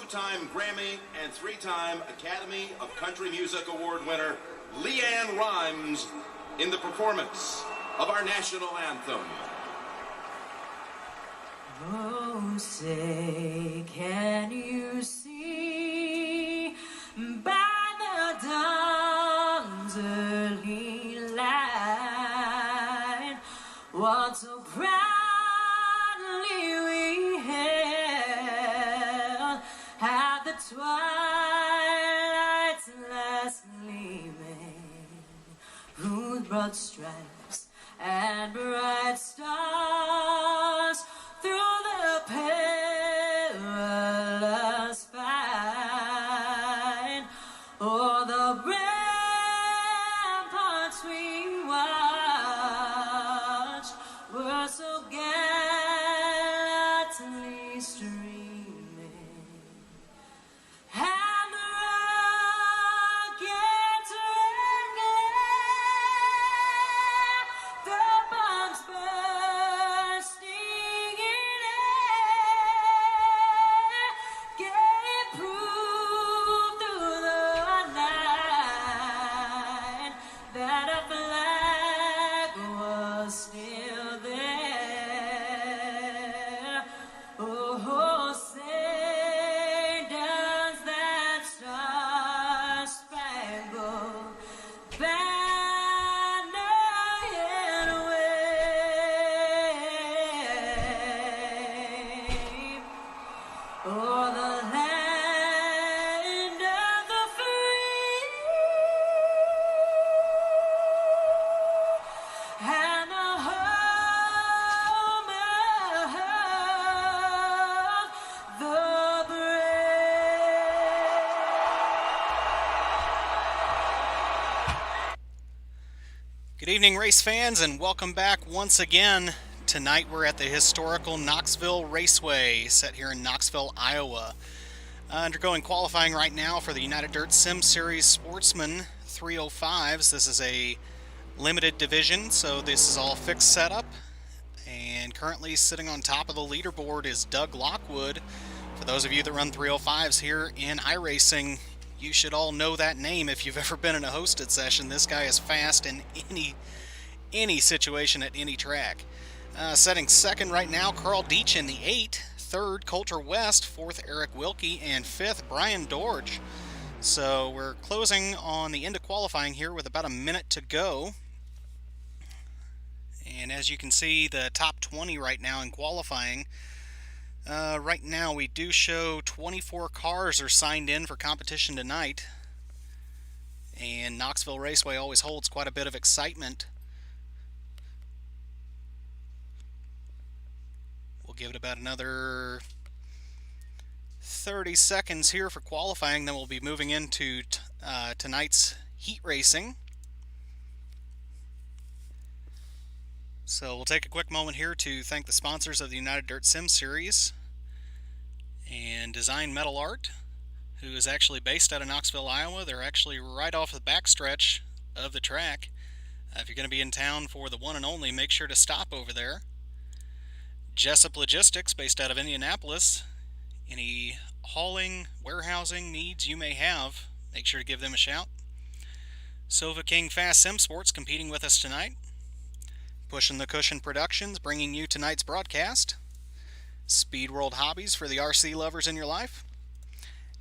two-time Grammy and three-time Academy of Country Music Award winner Leanne Rimes in the performance of our national anthem. Oh, say, can you see by the dawn's early light what so proudly we hailed at the twilight's last gleaming, whose broad stripes and bright stars through the perilous fight, o'er the ramparts we watched were so gallantly streaming, and the rockets red glare, the bombs bursting in air, gave proof through the night that a flag was still there. Oh, say does that star-spangled banner yet wave o'er the land of the free and the home of the brave. Good evening, race fans, and welcome back once again. Tonight we're at the historical Knoxville Raceway, set here in Knoxville, Iowa. Undergoing qualifying right now for the United Dirt Sim Series Sportsman 305s. This is a limited division, so this is all fixed setup. And currently sitting on top of the leaderboard is Doug Lockwood. For those of you that run 305s here in iRacing, you should all know that name if you've ever been in a hosted session. This guy is fast in any situation at any track. Setting second right now, Carl Deach in the 8. Third, Coulter West. Fourth, Eric Wilkie. And fifth, Brian Dorge. So we're closing on the end of qualifying here with about a minute to go. And as you can see, the top 20 right now in qualifying. Right now we do show 24 cars are signed in for competition tonight. And Knoxville Raceway always holds quite a bit of excitement. We'll give it about another 30 seconds here for qualifying, then we'll be moving into tonight's heat racing. So we'll take a quick moment here to thank the sponsors of the United Dirt Sim Series and Design Metal Art, who is actually based out of Knoxville, Iowa. They're actually right off the backstretch of the track. If you're going to be in town for the one and only, make sure to stop over there. Jessup Logistics, based out of Indianapolis. Any hauling, warehousing needs you may have, make sure to give them a shout. Sova King Fast Sim Sports competing with us tonight. Pushing the Cushion Productions bringing you tonight's broadcast. Speed World Hobbies for the RC lovers in your life.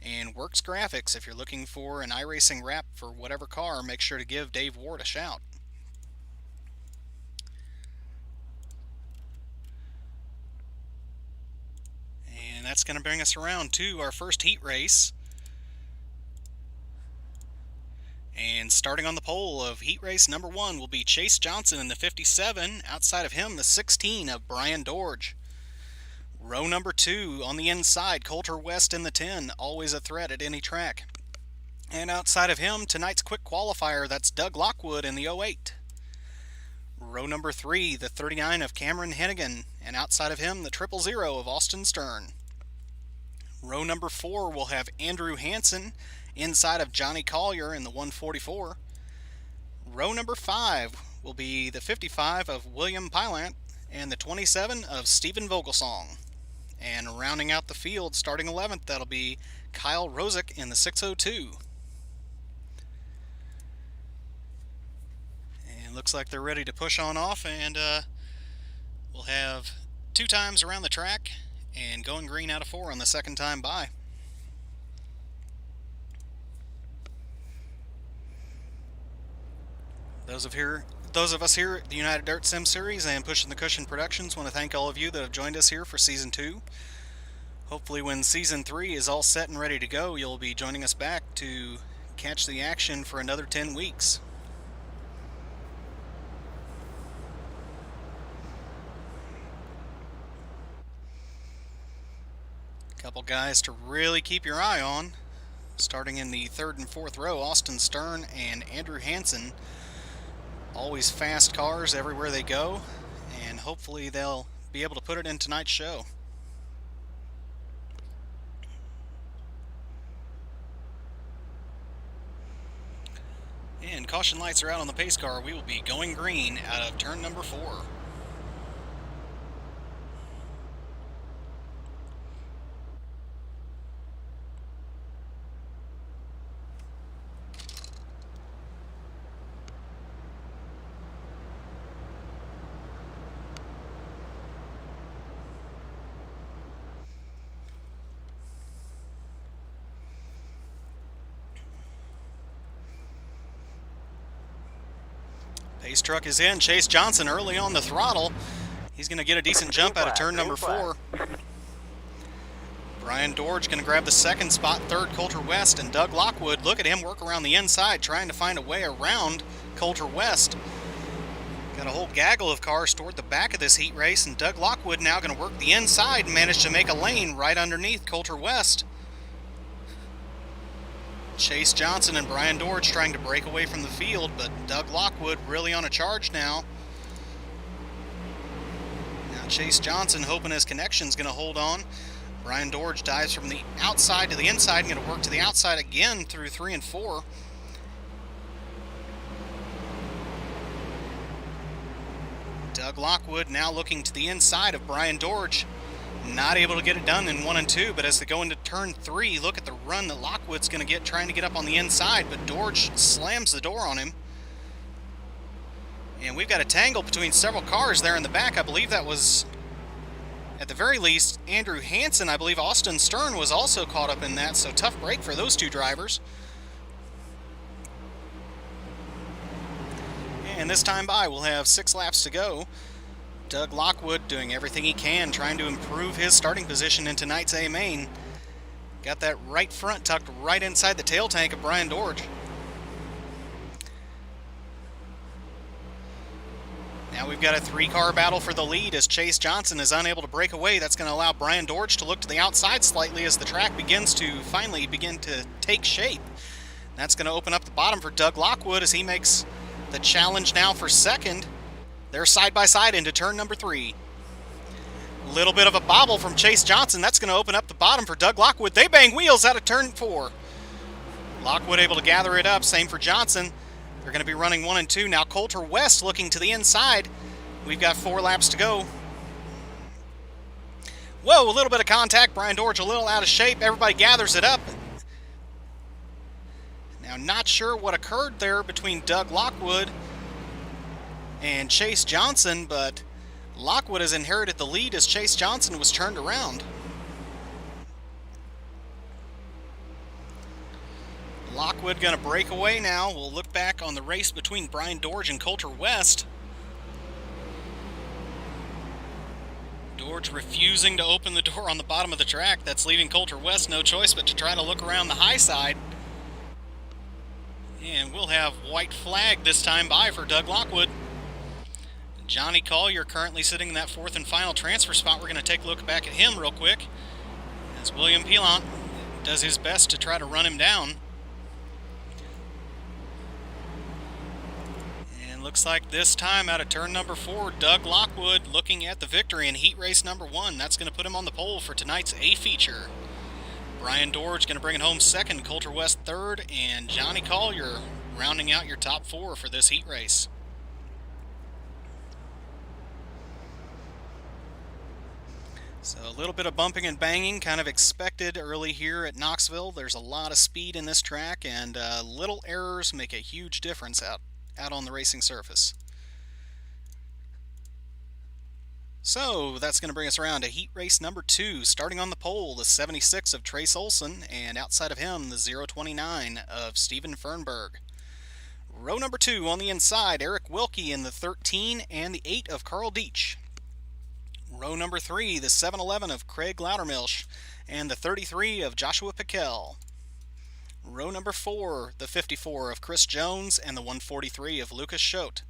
And Works Graphics, if you're looking for an iRacing wrap for whatever car, make sure to give Dave Ward a shout. And that's going to bring us around to our first heat race. And starting on the pole of heat race number 1 will be Chase Johnson in the 57. Outside of him, the 16 of Brian Dorge. Row number 2 on the inside, Coulter West in the 10, always a threat at any track. And outside of him, tonight's quick qualifier, that's Doug Lockwood in the 08. Row number 3, the 39 of Cameron Hennigan, and outside of him, the 000 of Austin Stern. Row number 4 will have Andrew Hansen inside of Johnny Collier in the 144. Row number 5 will be the 55 of William Pylant and the 27 of Stephen Vogelsong. And rounding out the field, starting 11th, that'll be Kyle Rosick in the 602. And looks like they're ready to push on off, and we'll have 2 times around the track and going green out of 4 on the second time by. Those of us here at the United Dirt Sim Series and Pushing the Cushion Productions want to thank all of you that have joined us here for Season 2. Hopefully when Season 3 is all set and ready to go, you'll be joining us back to catch the action for another 10 weeks. A couple guys to really keep your eye on. Starting in the 3rd and 4th row, Austin Stern and Andrew Hansen. Always fast cars everywhere they go, and hopefully they'll be able to put it in tonight's show. And caution lights are out on the pace car. We will be going green out of turn number 4. Pace truck is in. Chase Johnson early on the throttle. He's going to get a decent jump out of turn number 4. Brian Dorge going to grab the 2nd spot. 3rd, Coulter West, and Doug Lockwood. Look at him work around the inside, trying to find a way around Coulter West. Got a whole gaggle of cars toward the back of this heat race, and Doug Lockwood now going to work the inside and manage to make a lane right underneath Coulter West. Chase Johnson and Brian Dorge trying to break away from the field, but Doug Lockwood really on a charge now. Now Chase Johnson hoping his connection's going to hold on. Brian Dorge dives from the outside to the inside and going to work to the outside again through 3 and 4. Doug Lockwood now looking to the inside of Brian Dorge. Not able to get it done in 1 and 2, but as they go into turn 3, look at the run that Lockwood's going to get trying to get up on the inside, but Dorge slams the door on him. And we've got a tangle between several cars there in the back. I believe that was, at the very least, Andrew Hansen. I believe Austin Stern was also caught up in that, so tough break for those 2 drivers. And this time by, we'll have 6 laps to go. Doug Lockwood doing everything he can, trying to improve his starting position in tonight's A main. Got that right front tucked right inside the tail tank of Brian Dorge. Now we've got a 3-car battle for the lead as Chase Johnson is unable to break away. That's going to allow Brian Dorge to look to the outside slightly as the track begins to finally begin to take shape. That's going to open up the bottom for Doug Lockwood as he makes the challenge now for 2nd. They're side by side into turn number 3. Little bit of a bobble from Chase Johnson. That's going to open up the bottom for Doug Lockwood. They bang wheels out of turn 4. Lockwood able to gather it up. Same for Johnson. They're going to be running 1 and 2. Now Coulter West looking to the inside. We've got 4 laps to go. Whoa, a little bit of contact. Brian Dorge a little out of shape. Everybody gathers it up. Now not sure what occurred there between Doug Lockwood and Chase Johnson, but Lockwood has inherited the lead as Chase Johnson was turned around. Lockwood going to break away now. We'll look back on the race between Brian Dorge and Coulter West. Dorge refusing to open the door on the bottom of the track. That's leaving Coulter West no choice but to try to look around the high side. And we'll have white flag this time by for Doug Lockwood. Johnny Collier currently sitting in that 4th and final transfer spot. We're going to take a look back at him real quick as William Pilant does his best to try to run him down. And looks like this time out of turn number 4, Doug Lockwood looking at the victory in heat race number 1. That's going to put him on the pole for tonight's A feature. Brian Dorge going to bring it home 2nd, Coulter West 3rd, and Johnny Collier rounding out your top 4 for this heat race. So a little bit of bumping and banging, kind of expected early here at Knoxville. There's a lot of speed in this track, and little errors make a huge difference out on the racing surface. So that's going to bring us around to heat race number 2. Starting on the pole, the 76 of Trace Olson, and outside of him, the 029 of Steven Fernberg. Row number 2 on the inside, Eric Wilkie in the 13 and the 8 of Carl Deitch. Row number 3, the 711 of Craig Loudermilch and the 33 of Joshua Piquel. Row number 4, the 54 of Chris Jones and the 143 of Lucas Schote.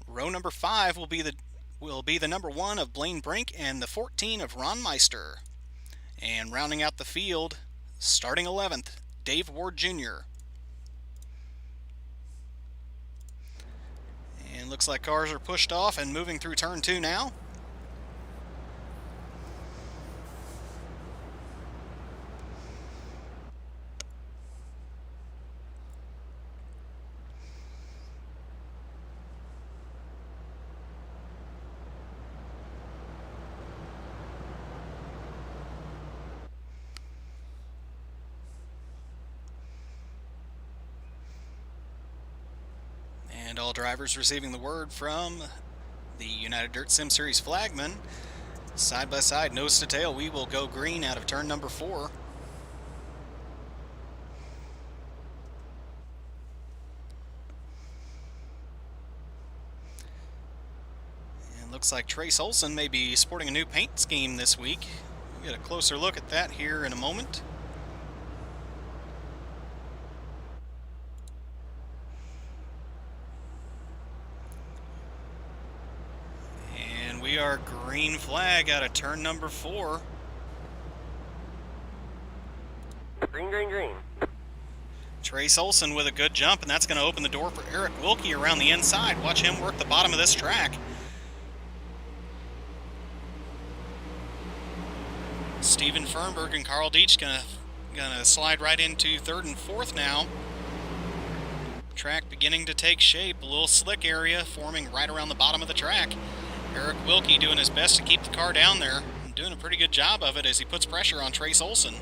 Row number 5 will be the number 1 of Blaine Brink and the 14 of Ron Meister. And rounding out the field, starting 11th, Dave Ward Jr. And looks like cars are pushed off and moving through turn 2 now. And all drivers receiving the word from the United Dirt Sim Series flagman. Side by side, nose to tail, we will go green out of turn number 4. And looks like Trace Olson may be sporting a new paint scheme this week. We'll get a closer look at that here in a moment. We are green flag out of turn number 4. Green, green, green. Trace Olson with a good jump, and that's going to open the door for Eric Wilkie around the inside. Watch him work the bottom of this track. Steven Fernberg and Carl Deitch gonna slide right into 3rd and 4th now. Track beginning to take shape. A little slick area forming right around the bottom of the track. Eric Wilkie doing his best to keep the car down there, and doing a pretty good job of it as he puts pressure on Trace Olson.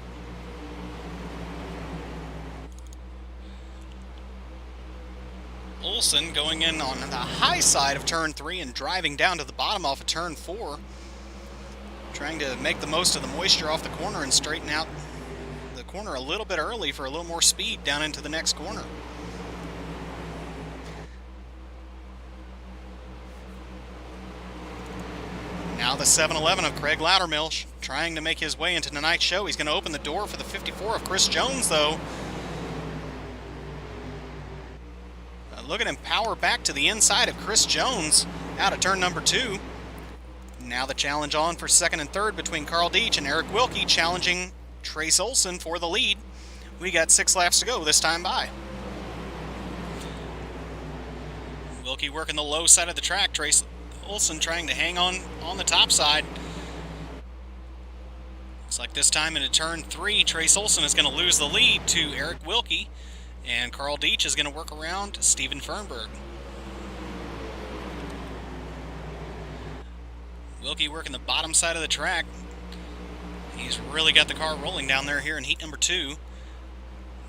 Olson going in on the high side of turn 3 and driving down to the bottom off of turn 4. Trying to make the most of the moisture off the corner and straighten out the corner a little bit early for a little more speed down into the next corner. Now the 711 of Craig Loudermilch trying to make his way into tonight's show. He's going to open the door for the 54 of Chris Jones, though. Look at him power back to the inside of Chris Jones out of turn number 2. Now the challenge on for 2nd and 3rd between Carl Deitch and Eric Wilkie, challenging Trace Olson for the lead. We got 6 laps to go this time by. Wilkie working the low side of the track. Trace Olson trying to hang on the top side. Looks like this time into turn 3, Trace Olson is going to lose the lead to Eric Wilkie, and Carl Deitch is going to work around Steven Fernberg. Wilkie working the bottom side of the track. He's really got the car rolling down there here in heat number 2.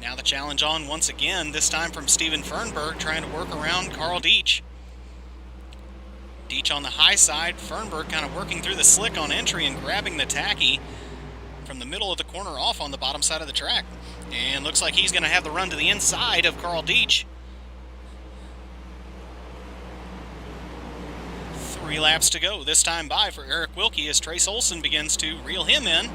Now the challenge on once again, this time from Steven Fernberg trying to work around Carl Deitch. Deitch on the high side, Fernberg kind of working through the slick on entry and grabbing the tacky from the middle of the corner off on the bottom side of the track. And looks like he's going to have the run to the inside of Carl Deitch. 3 laps to go this time by for Eric Wilkie as Trace Olson begins to reel him in.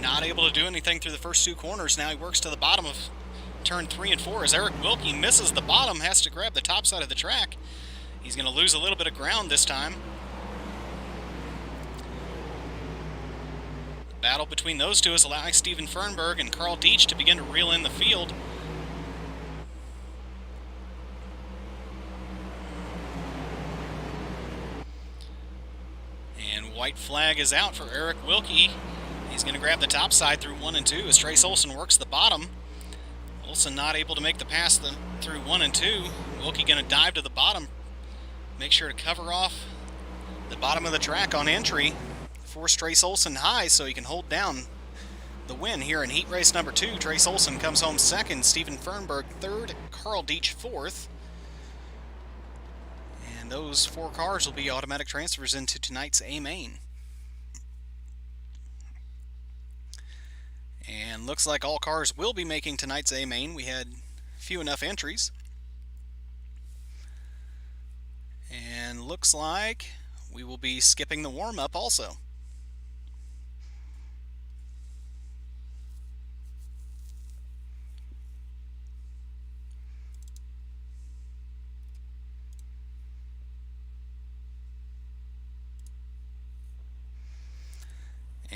Not able to do anything through the first 2 corners. Now he works to the bottom of turn 3 and 4 as Eric Wilkie misses the bottom, has to grab the top side of the track. He's going to lose a little bit of ground this time. The battle between those two is allowing Steven Fernberg and Carl Deitch to begin to reel in the field. And white flag is out for Eric Wilkie. He's going to grab the top side through 1 and 2 as Trace Olson works the bottom. Olsen not able to make the pass through 1 and 2. Wilkie going to dive to the bottom, make sure to cover off the bottom of the track on entry. Force Trace Olsen high so he can hold down the win here in heat race number 2. Trace Olsen comes home second, Steven Fernberg third, Carl Deach fourth. And those 4 cars will be automatic transfers into tonight's A main. And looks like all cars will be making tonight's A main. We had few enough entries. And looks like we will be skipping the warm-up also.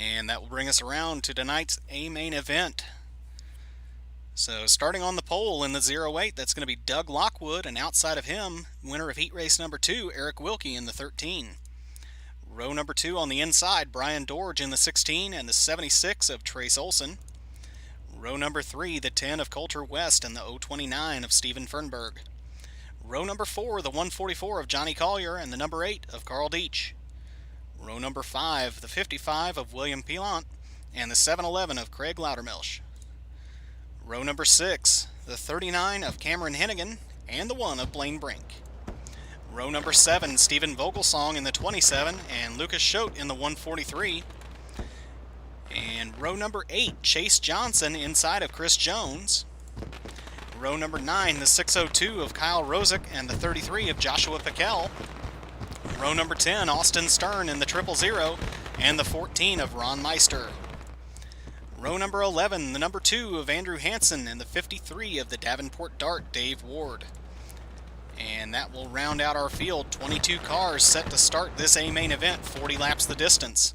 And that will bring us around to tonight's A main event. So starting on the pole in the 08, that's going to be Doug Lockwood, and outside of him, winner of heat race number 2, Eric Wilkie in the 13. Row number 2 on the inside, Brian Dorge in the 16 and the 76 of Trace Olsen. Row number 3, the 10 of Coulter West and the 029 of Steven Fernberg. Row number 4, the 144 of Johnny Collier and the number 8 of Carl Deach. Row number 5, the 55 of William Pilant and the 711 of Craig Loudermilch. Row number 6, the 39 of Cameron Hennigan and the 1 of Blaine Brink. Row number 7, Stephen Vogelsong in the 27 and Lucas Schote in the 143. And row number 8, Chase Johnson inside of Chris Jones. Row number 9, the 602 of Kyle Rosick and the 33 of Joshua Piquel. Row number 10, Austin Stern in the 000 and the 14 of Ron Meister. Row number 11, the number 2 of Andrew Hansen and the 53 of the Davenport Dart, Dave Ward. And that will round out our field. 22 cars set to start this A main event, 40 laps the distance.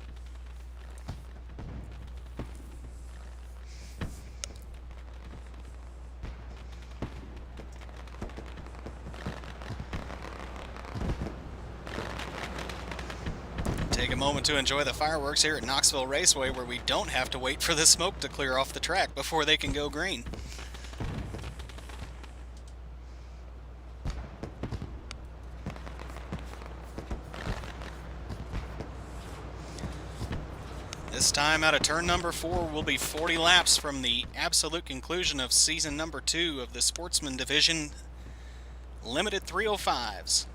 Take a moment to enjoy the fireworks here at Knoxville Raceway, where we don't have to wait for the smoke to clear off the track before they can go green. This time out of turn number 4 will be 40 laps from the absolute conclusion of season number 2 of the Sportsman Division Limited 305s.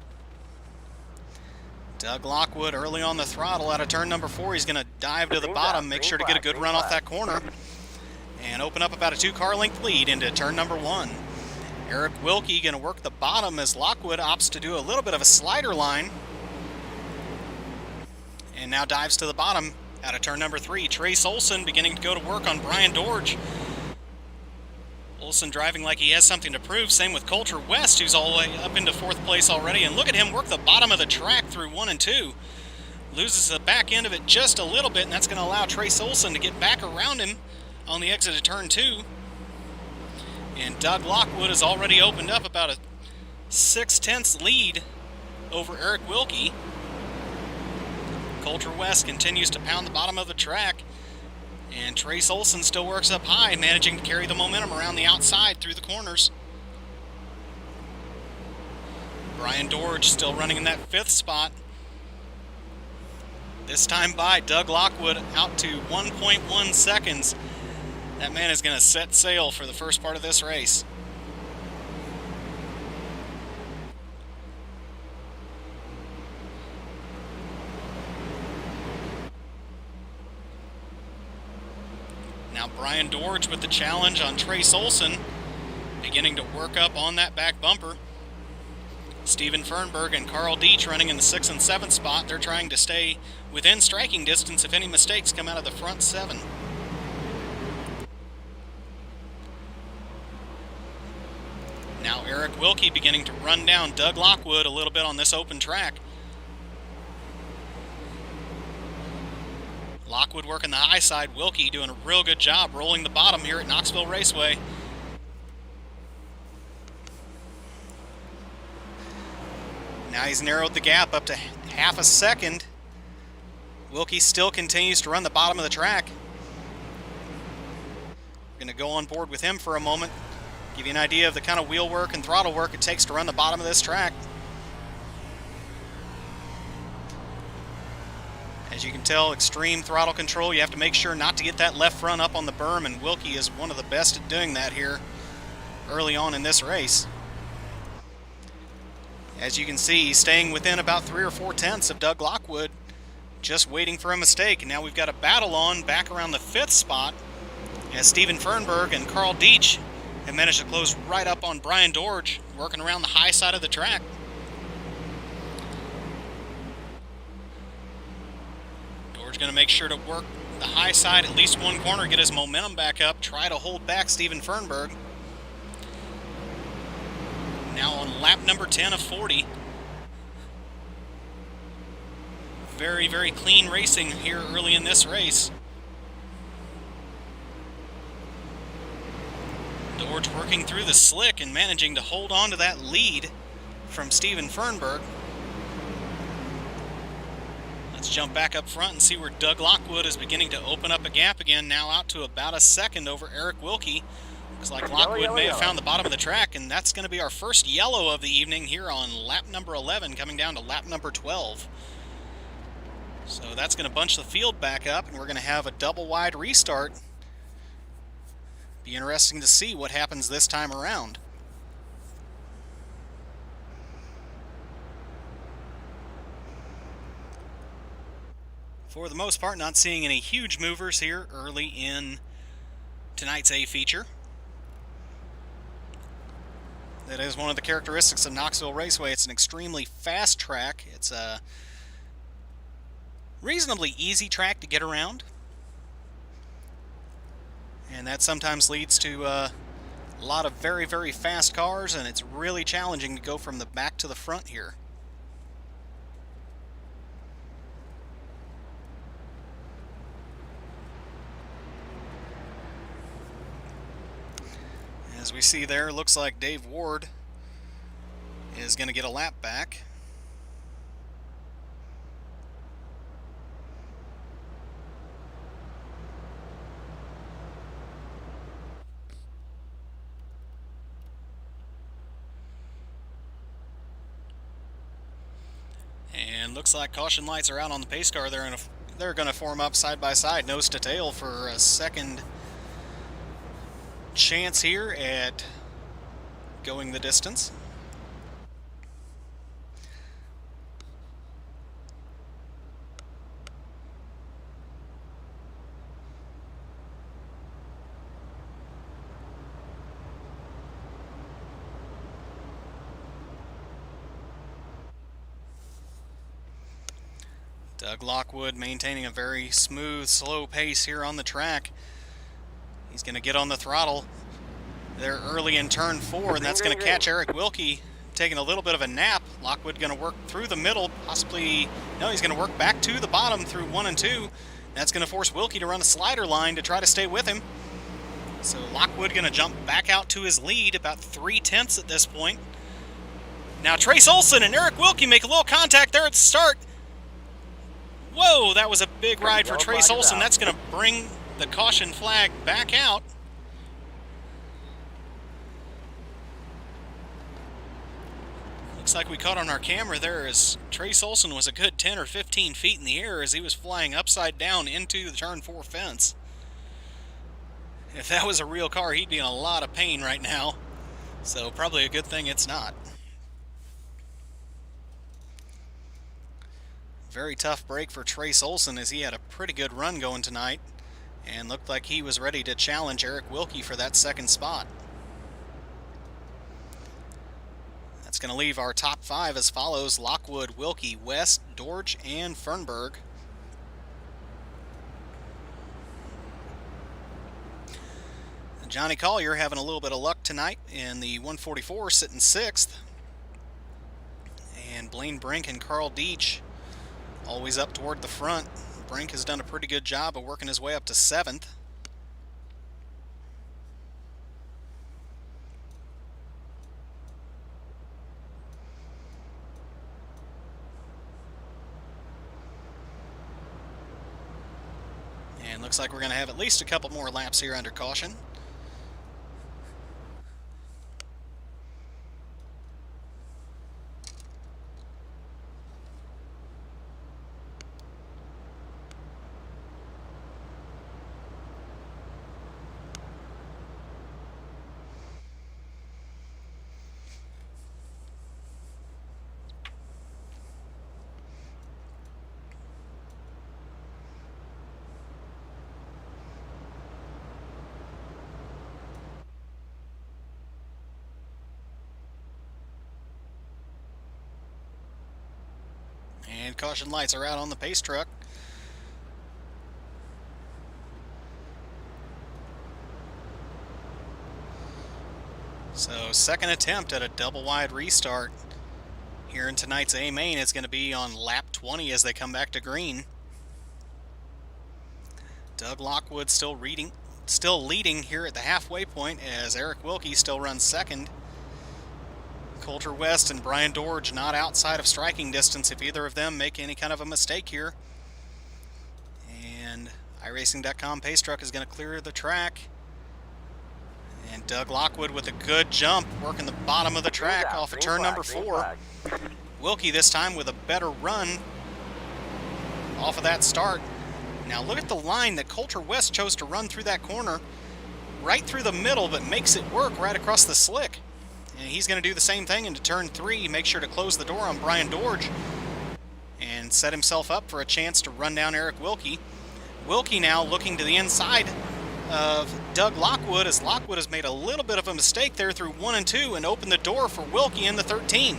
Doug Lockwood early on the throttle out of turn number 4. He's going to dive to the bottom, make sure to get a good run off that corner, and open up about a 2-car length lead into turn number 1. Eric Wilkie going to work the bottom as Lockwood opts to do a little bit of a slider line, and now dives to the bottom out of turn number 3. Trace Olsen beginning to go to work on Brian Dorge. Olsen driving like he has something to prove. Same with Coulter West, who's all the way up into 4th place already. And look at him work the bottom of the track through 1 and 2. Loses the back end of it just a little bit, and that's going to allow Trace Olsen to get back around him on the exit of turn 2. And Doug Lockwood has already opened up about a 6/10 lead over Eric Wilkie. Coulter West continues to pound the bottom of the track. And Trace Olsen still works up high, managing to carry the momentum around the outside through the corners. Brian Dorge still running in that 5th spot. This time by Doug Lockwood out to 1.1 seconds. That man is going to set sail for the first part of this race. Now Brian Dorge with the challenge on Trace Olsen, beginning to work up on that back bumper. Steven Fernberg and Carl Deach running in the 6th and 7th spot. They're trying to stay within striking distance if any mistakes come out of the front 7. Now Eric Wilkie beginning to run down Doug Lockwood a little bit on this open track. Lockwood working the high side, Wilkie doing a real good job rolling the bottom here at Knoxville Raceway. Now he's narrowed the gap up to half a second. Wilkie still continues to run the bottom of the track. We're going to go on board with him for a moment. Give you an idea of the kind of wheel work and throttle work it takes to run the bottom of this track. As you can tell, extreme throttle control. You have to make sure not to get that left front up on the berm, and Wilkie is one of the best at doing that here early on in this race. As you can see, he's staying within about 3 or 4 tenths of Doug Lockwood, just waiting for a mistake. And now we've got a battle on back around the 5th spot, as Steven Fernberg and Carl Deitch have managed to close right up on Brian Dorge, working around the high side of the track. Dorge going to make sure to work the high side at least one corner, get his momentum back up, try to hold back Steven Fernberg. Now on lap number 10 of 40. Very, very clean racing here early in this race. Dorge working through the slick and managing to hold on to that lead from Steven Fernberg. Let's jump back up front and see where Doug Lockwood is beginning to open up a gap again, now out to about a second over Eric Wilkie. Looks like Lockwood may have found the bottom of the track, and that's going to be our first yellow of the evening here on lap number 11, coming down to lap number 12. So that's going to bunch the field back up, and we're going to have a double wide restart. Be interesting to see what happens this time around. For the most part, not seeing any huge movers here early in tonight's A feature. That is one of the characteristics of Knoxville Raceway. It's an extremely fast track. It's a reasonably easy track to get around. And that sometimes leads to a lot of very, very fast cars, and it's really challenging to go from the back to the front here. As we see there, looks like Dave Ward is going to get a lap back. And looks like caution lights are out on the pace car. They're going to form up side by side, nose to tail, for a second chance here at going the distance. Doug Lockwood maintaining a very smooth, slow pace here on the track. He's going to get on the throttle there early in turn 4, and that's going to catch Eric Wilkie taking a little bit of a nap. Lockwood going to work through the middle, possibly, no, he's going to work back to the bottom through 1 and 2. That's going to force Wilkie to run a slider line to try to stay with him. So Lockwood going to jump back out to his lead, about 3 tenths at this point. Now Trace Olson and Eric Wilkie make a little contact there at the start. Whoa, that was a big ride for Trace Olson. That's going to bring the caution flag back out. Looks like we caught on our camera there as Trace Olson was a good 10 or 15 feet in the air as he was flying upside down into the turn 4 fence. If that was a real car, he'd be in a lot of pain right now. So probably a good thing it's not. Very tough break for Trace Olson as he had a pretty good run going tonight and looked like he was ready to challenge Eric Wilkie for that second spot. That's going to leave our top 5 as follows: Lockwood, Wilkie, West, Dorge, and Fernberg. Johnny Collier having a little bit of luck tonight in the 144, sitting 6th. And Blaine Brink and Carl Deitch always up toward the front. Brink has done a pretty good job of working his way up to 7th. And looks like we're going to have at least a couple more laps here under caution. And caution lights are out on the pace truck. So second attempt at a double wide restart here in tonight's A main is going to be on lap 20 as they come back to green. Doug Lockwood still leading here at the halfway point as Eric Wilkie still runs second. Coulter West and Brian Dorge not outside of striking distance if either of them make any kind of a mistake here. And iRacing.com pace truck is going to clear the track. And Doug Lockwood with a good jump, working the bottom of the track off of turn number 4. Wilkie this time with a better run off of that start. Now look at the line that Coulter West chose to run through that corner, right through the middle, but makes it work right across the slick. And he's going to do the same thing into turn 3, make sure to close the door on Brian Dorge and set himself up for a chance to run down Eric Wilkie. Wilkie now looking to the inside of Doug Lockwood, as Lockwood has made a little bit of a mistake there through 1 and 2 and opened the door for Wilkie in the 13.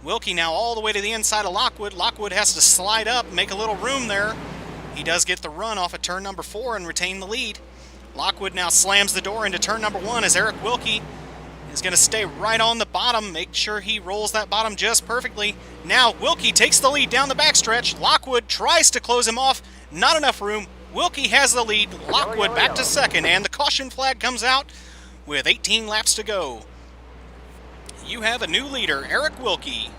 Wilkie now all the way to the inside of Lockwood. Lockwood has to slide up, make a little room there. He does get the run off of turn number 4 and retain the lead. Lockwood now slams the door into turn number 1 as Eric Wilkie is going to stay right on the bottom, make sure he rolls that bottom just perfectly. Now Wilkie takes the lead down the backstretch. Lockwood tries to close him off, not enough room. Wilkie has the lead, Lockwood back to second, and the caution flag comes out with 18 laps to go. You have a new leader, Eric Wilkie.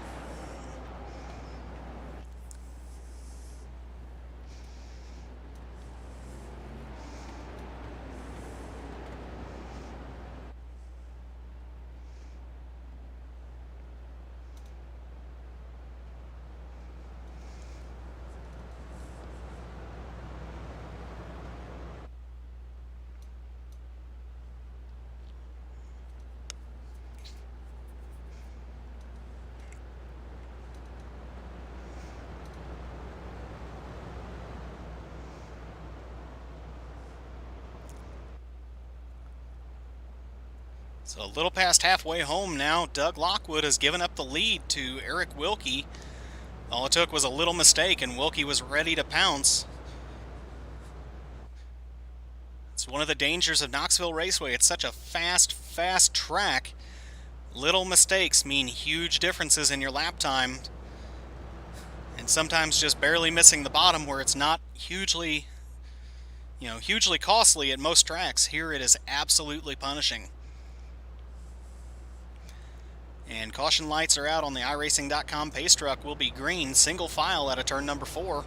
So a little past halfway home now, Doug Lockwood has given up the lead to Eric Wilkie. All it took was a little mistake and Wilkie was ready to pounce. It's one of the dangers of Knoxville Raceway. It's such a fast track. Little mistakes mean huge differences in your lap time. And sometimes just barely missing the bottom where it's not hugely costly at most tracks. Here it is absolutely punishing. And caution lights are out on the iRacing.com pace truck. Will be green, single file out of turn number 4.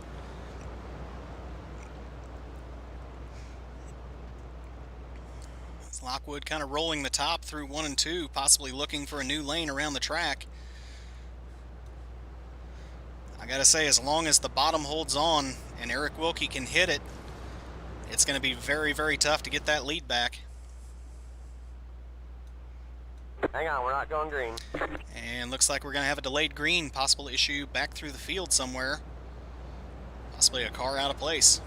It's Lockwood kind of rolling the top through 1 and 2, possibly looking for a new lane around the track. I gotta say, as long as the bottom holds on and Eric Wilkie can hit it, it's going to be very, very tough to get that lead back. Hang on, we're not going green. And looks like we're going to have a delayed green, possible issue back through the field somewhere. Possibly a car out of place.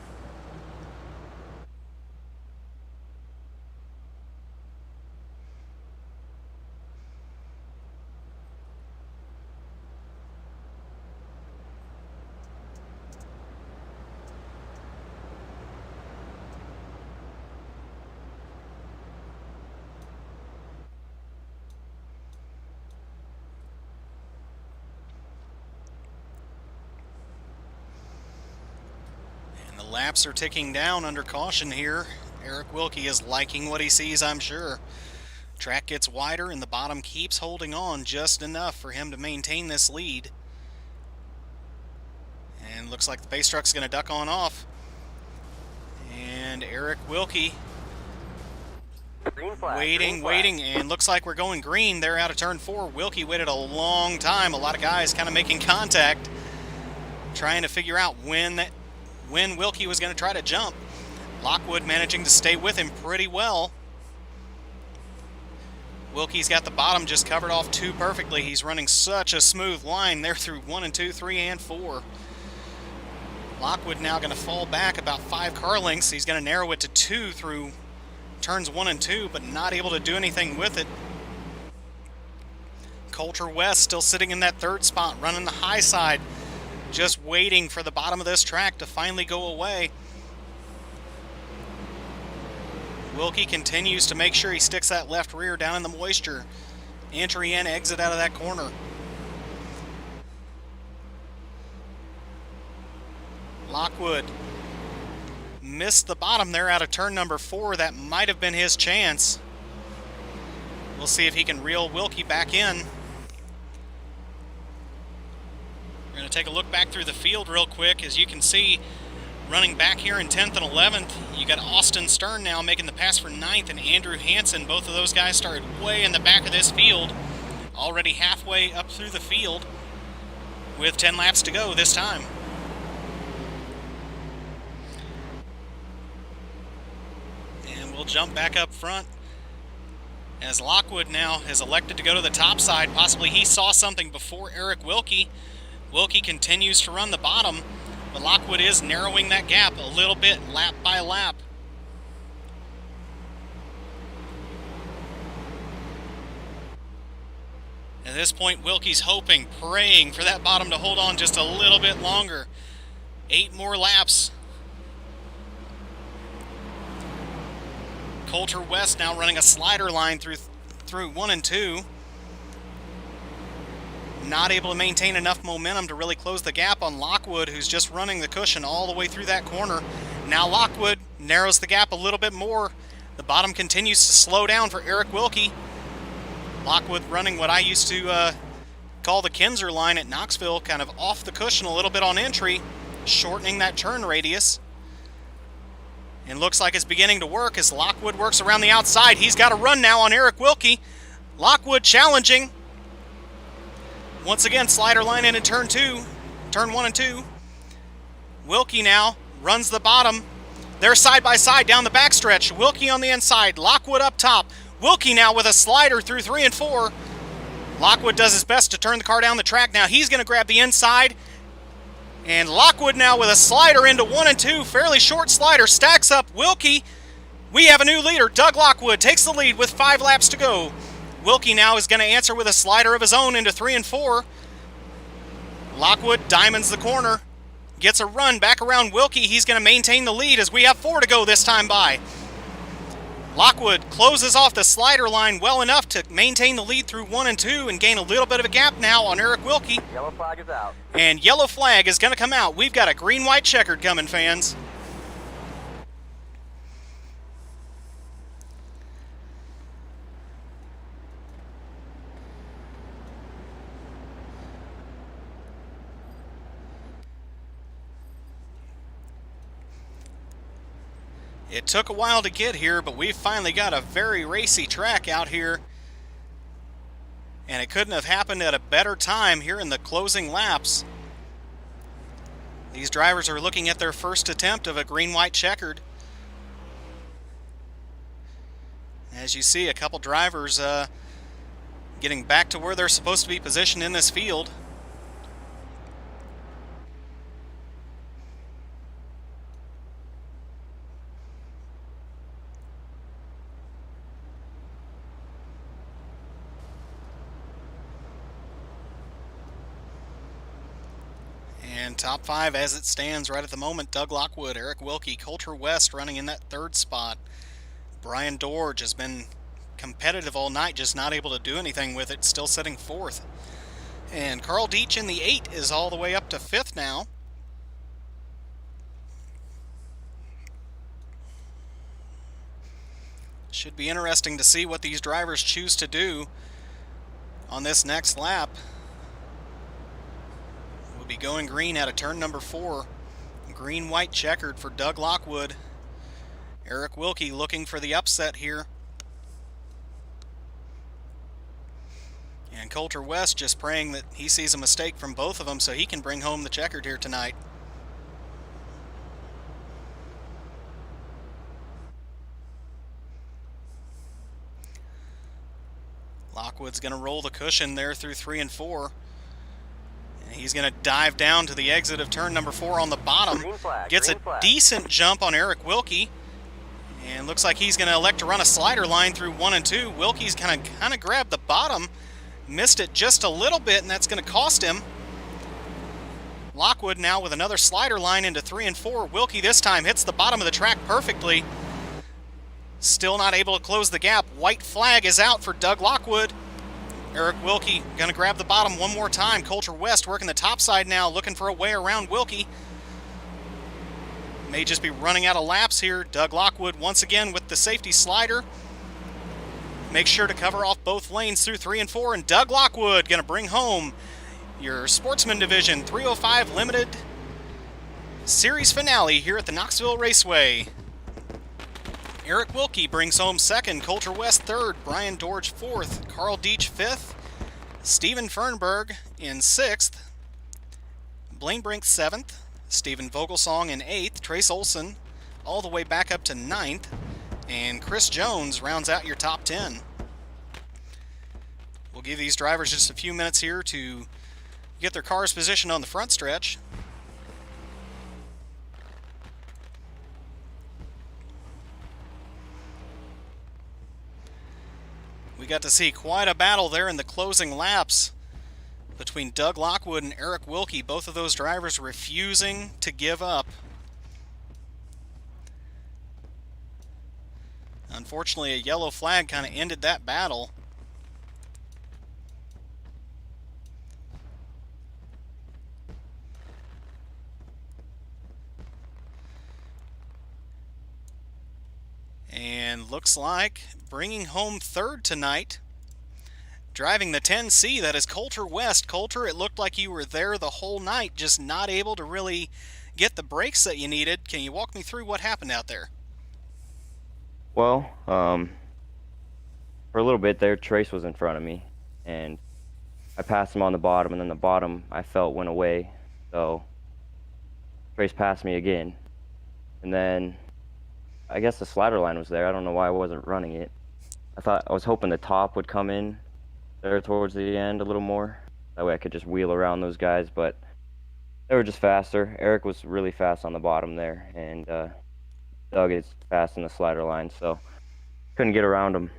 Laps are ticking down under caution here. Eric Wilkie is liking what he sees, I'm sure. Track gets wider and the bottom keeps holding on just enough for him to maintain this lead. And looks like the pace truck's going to duck on off. And Eric Wilkie Green flag, waiting, and looks like we're going green there out of turn 4. Wilkie waited a long time. A lot of guys kind of making contact, trying to figure out when Wilkie was going to try to jump. Lockwood managing to stay with him pretty well. Wilkie's got the bottom just covered off too perfectly. He's running such a smooth line there through 1 and 2, 3 and 4. Lockwood now going to fall back about 5 car lengths. He's going to narrow it to 2 through turns 1 and 2, but not able to do anything with it. Coulter West still sitting in that 3rd spot, running the high side. just waiting for the bottom of this track to finally go away. Wilkie continues to make sure he sticks that left rear down in the moisture. Entry in, exit out of that corner. Lockwood missed the bottom there out of turn number 4. That might have been his chance. We'll see if he can reel Wilkie back in. We're going to take a look back through the field real quick. As you can see, running back here in 10th and 11th, you got Austin Stern now making the pass for 9th, and Andrew Hansen. Both of those guys started way in the back of this field, already halfway up through the field with 10 laps to go this time. And we'll jump back up front as Lockwood now has elected to go to the top side. Possibly he saw something before Eric Wilkie. Wilkie continues to run the bottom, but Lockwood is narrowing that gap a little bit, lap by lap. At this point, Wilkie's hoping, praying for that bottom to hold on just a little bit longer. 8 more laps. Coulter West now running a slider line through 1 and 2. Not able to maintain enough momentum to really close the gap on Lockwood, who's just running the cushion all the way through that corner. Now Lockwood narrows the gap a little bit more. The bottom continues to slow down for Eric Wilkie. Lockwood running what I used to call the Kinzer line at Knoxville, kind of off the cushion a little bit on entry, shortening that turn radius. And looks like it's beginning to work as Lockwood works around the outside. He's got a run now on Eric Wilkie. Lockwood challenging. Once again, slider line in turn 1 and 2. Wilkie now runs the bottom. They're side by side down the backstretch. Wilkie on the inside, Lockwood up top. Wilkie now with a slider through 3 and 4. Lockwood does his best to turn the car down the track. Now he's going to grab the inside. And Lockwood now with a slider into 1 and 2. Fairly short slider. Stacks up Wilkie. We have a new leader. Doug Lockwood takes the lead with 5 laps to go. Wilkie now is going to answer with a slider of his own into 3 and 4. Lockwood diamonds the corner. Gets a run back around Wilkie. He's going to maintain the lead as we have 4 to go this time by. Lockwood closes off the slider line well enough to maintain the lead through 1 and 2 and gain a little bit of a gap now on Eric Wilkie. Yellow flag is out. And yellow flag is going to come out. We've got a green-white checkered coming, fans. It took a while to get here, but we've finally got a very racy track out here. And it couldn't have happened at a better time here in the closing laps. These drivers are looking at their first attempt of a green-white checkered. As you see, a couple drivers getting back to where they're supposed to be positioned in this field. And top 5 as it stands right at the moment: Doug Lockwood, Eric Wilkie, Coulter West running in that 3rd spot. Brian Dorge has been competitive all night, just not able to do anything with it, still sitting 4th. And Carl Deach in the 8 is all the way up to 5th now. Should be interesting to see what these drivers choose to do on this next lap. Be going green out of turn number 4. Green-white checkered for Doug Lockwood. Eric Wilkie looking for the upset here. And Coulter West just praying that he sees a mistake from both of them so he can bring home the checkered here tonight. Lockwood's going to roll the cushion there through 3 and 4. He's going to dive down to the exit of turn number 4 on the bottom. Gets a decent jump on Eric Wilkie. And looks like he's going to elect to run a slider line through 1 and 2. Wilkie's kind of grabbed the bottom. Missed it just a little bit, and that's going to cost him. Lockwood now with another slider line into 3 and 4. Wilkie this time hits the bottom of the track perfectly. Still not able to close the gap. White flag is out for Doug Lockwood. Eric Wilkie going to grab the bottom one more time. Coulter West working the top side now, looking for a way around Wilkie. May just be running out of laps here. Doug Lockwood once again with the safety slider. Make sure to cover off both lanes through 3 and 4, and Doug Lockwood going to bring home your Sportsman Division 305 Limited Series finale here at the Knoxville Raceway. Eric Wilkie brings home second, Coulter West third, Brian Dorge fourth, Carl Deach fifth, Steven Fernberg in sixth, Blaine Brink seventh, Stephen Vogelsong in eighth, Trace Olson all the way back up to ninth, and Chris Jones rounds out your top 10. We'll give these drivers just a few minutes here to get their cars positioned on the front stretch. We got to see quite a battle there in the closing laps between Doug Lockwood and Eric Wilkie. Both of those drivers refusing to give up. Unfortunately, a yellow flag kind of ended that battle. And looks like bringing home third tonight, driving the 10C, that is Coulter West. Coulter, it looked like you were there the whole night, just not able to really get the brakes that you needed. Can you walk me through what happened out there? Well, for a little bit there, Trace was in front of me, and I passed him on the bottom, and then the bottom I felt went away, so Trace passed me again. And then I guess the slider line was there. I don't know why I wasn't running it. I was hoping the top would come in there towards the end a little more. That way I could just wheel around those guys, but they were just faster. Eric was really fast on the bottom there, and Doug is fast in the slider line, so couldn't get around him.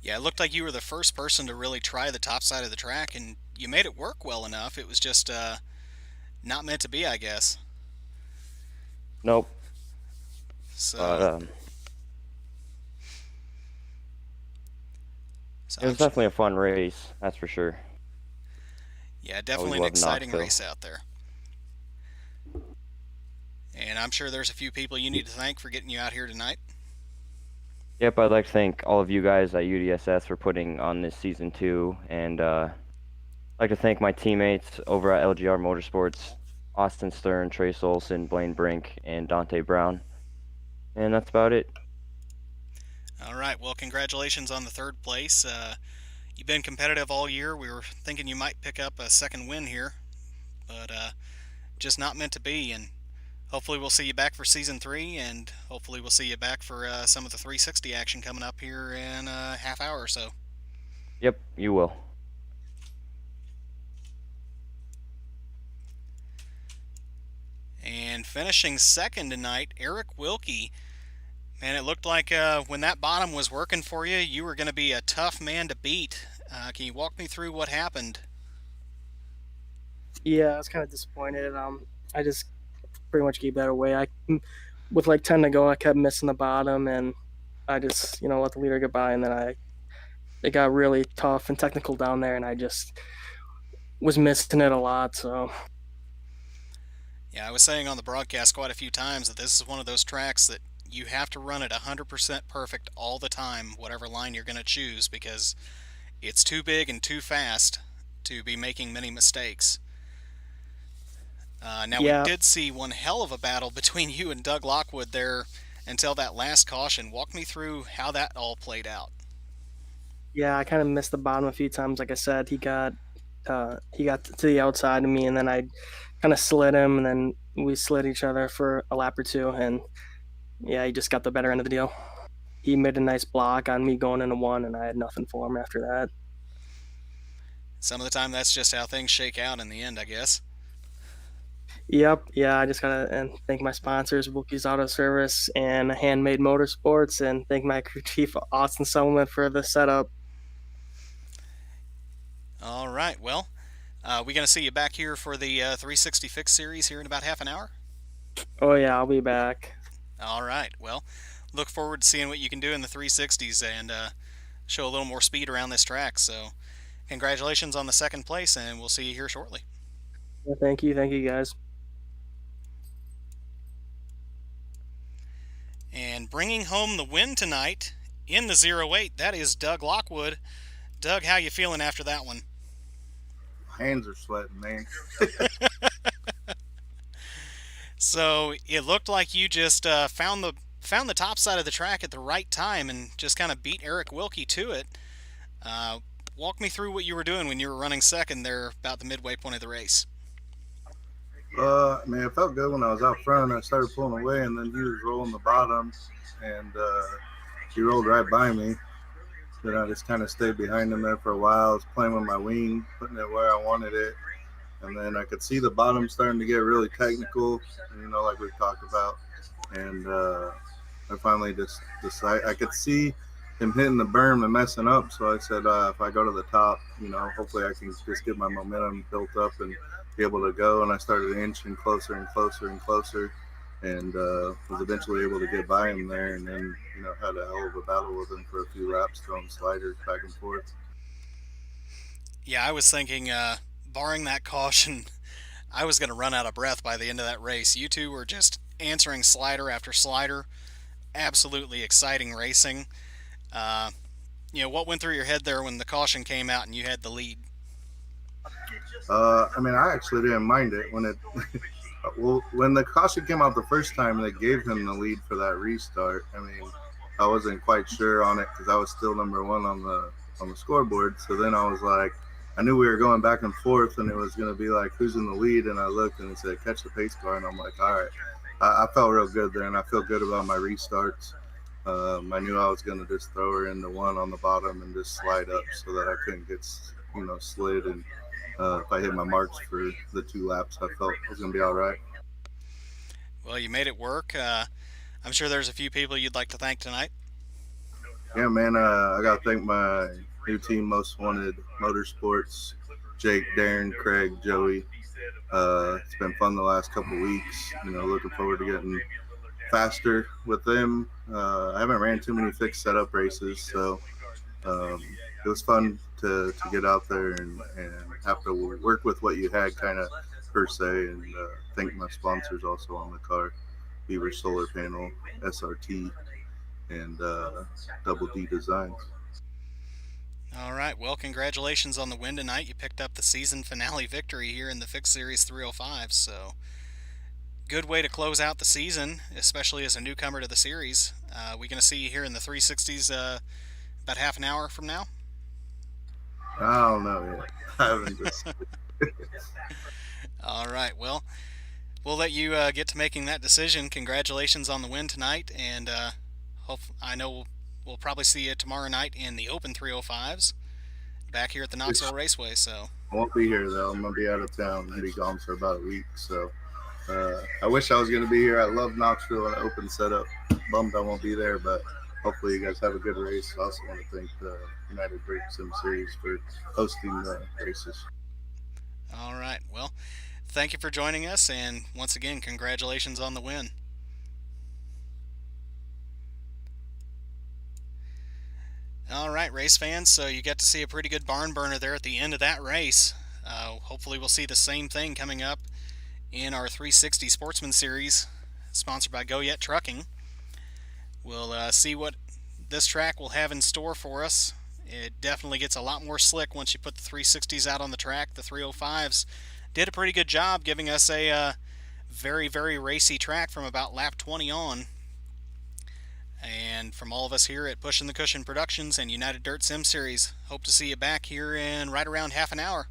Yeah, it looked like you were the first person to really try the top side of the track, and you made it work well enough. It was just not meant to be, I guess. Nope. So, it was definitely a fun race, that's for sure. Yeah, definitely an exciting race out there. And I'm sure there's a few people you need to thank for getting you out here tonight. Yep, I'd like to thank all of you guys at UDSS for putting on this season 2, and I'd like to thank my teammates over at LGR Motorsports, Austin Stern, Trace Olson, Blaine Brink, and Dante Brown. And that's about it. All right, well, congratulations on the third place. You've been competitive all year. We were thinking you might pick up a second win here, but just not meant to be. And hopefully we'll see you back for Season 3, and hopefully we'll see you back for some of the 360 action coming up here in a half hour or so. Yep, you will. And finishing second tonight, Eric Wilkie. Man, it looked like when that bottom was working for you, you were going to be a tough man to beat. Can you walk me through what happened? Yeah, I was kind of disappointed. I just pretty much gave that away. With like 10 to go, I kept missing the bottom, and I just, let the leader get by, and then it got really tough and technical down there, and I just was missing it a lot, so. Yeah, I was saying on the broadcast quite a few times that this is one of those tracks that you have to run it 100% perfect all the time, whatever line you're going to choose, because it's too big and too fast to be making many mistakes. Now, Yeah. We did see one hell of a battle between you and Doug Lockwood there until that last caution. Walk me through how that all played out. Yeah, I kind of missed the bottom a few times. Like I said, he got to the outside of me, and then I kind of slid him, and then we slid each other for a lap or two, and yeah, he just got the better end of the deal. He made a nice block on me going into one, and I had nothing for him after that. Some of the time, that's just how things shake out in the end, I guess. Yep, yeah, I just gotta thank my sponsors, Wookie's Auto Service and Handmade Motorsports, and thank my crew chief, Austin Sullivan, for the setup. All right, well, We going to see you back here for the 360 Fix series here in about half an hour? Oh yeah, I'll be back. All right. Well, look forward to seeing what you can do in the 360s and show a little more speed around this track. So, congratulations on the second place, and we'll see you here shortly. Yeah, thank you guys. And bringing home the win tonight in the 08, that is Doug Lockwood. Doug, how you feeling after that one? Hands are sweating, man. So it looked like you just found the top side of the track at the right time and just kind of beat Eric Wilkie to it. Walk me through what you were doing when you were running second there about the midway point of the race. Man, it felt good when I was out front. I started pulling away, and then he was rolling the bottom, and he rolled right by me. Then I just kind of stayed behind him there for a while. I was playing with my wing, putting it where I wanted it. And then I could see the bottom starting to get really technical, like we talked about. And I finally just decided, I could see him hitting the berm and messing up. So I said, if I go to the top, hopefully I can just get my momentum built up and be able to go. And I started inching closer and closer and closer, and was eventually able to get by him there. And then, had a hell of a battle with him for a few laps, throwing sliders back and forth. Yeah, I was thinking, barring that caution, I was going to run out of breath by the end of that race. You two were just answering slider after slider. Absolutely exciting racing. What went through your head there when the caution came out and you had the lead? I actually didn't mind it when it. Well, when the caution came out the first time, they gave him the lead for that restart. I wasn't quite sure on it because I was still number one on the scoreboard. So then I was like, I knew we were going back and forth, and it was going to be like, who's in the lead? And I looked, and it said, catch the pace car. And I'm like, all right. I felt real good there, and I feel good about my restarts. I knew I was going to just throw her into one on the bottom and just slide up so that I couldn't get, slid. And if I hit my marks for the 2 laps, I felt it was going to be all right. Well, you made it work. I'm sure there's a few people you'd like to thank tonight. Yeah, man, I got to thank my new team, Most Wanted Motorsports, Jake, Darren, Craig, Joey. It's been fun the last couple weeks. Looking forward to getting faster with them. I haven't ran too many fixed setup races, so it was fun to get out there and have to work with what you had, kind of per se. And thank my sponsors also on the car: Beaver Solar Panel, SRT, and Double D Designs. All right. Well, congratulations on the win tonight. You picked up the season finale victory here in the Fix Series 305. So, good way to close out the season, especially as a newcomer to the series. We going to see you here in the 360s about half an hour from now? I don't know yet. I haven't just. All right. Well, we'll let you get to making that decision. Congratulations on the win tonight, and I know we'll probably see you tomorrow night in the Open 305s back here at the Knoxville Raceway. So I won't be here, though. I'm going to be out of town and be gone for about a week. So I wish I was going to be here. I love Knoxville and open setup. Bummed I won't be there, but hopefully you guys have a good race. I also want to thank the United Break Sim Series for hosting the races. All right. Well, thank you for joining us, and once again, congratulations on the win. All right, race fans, so you get to see a pretty good barn burner there at the end of that race. Hopefully we'll see the same thing coming up in our 360 Sportsman Series, sponsored by Go Yet Trucking. We'll see what this track will have in store for us. It definitely gets a lot more slick once you put the 360s out on the track. The 305s did a pretty good job giving us a very, very racy track from about lap 20 on. And from all of us here at Pushing the Cushion Productions and United Dirt Sim Series, hope to see you back here in right around half an hour.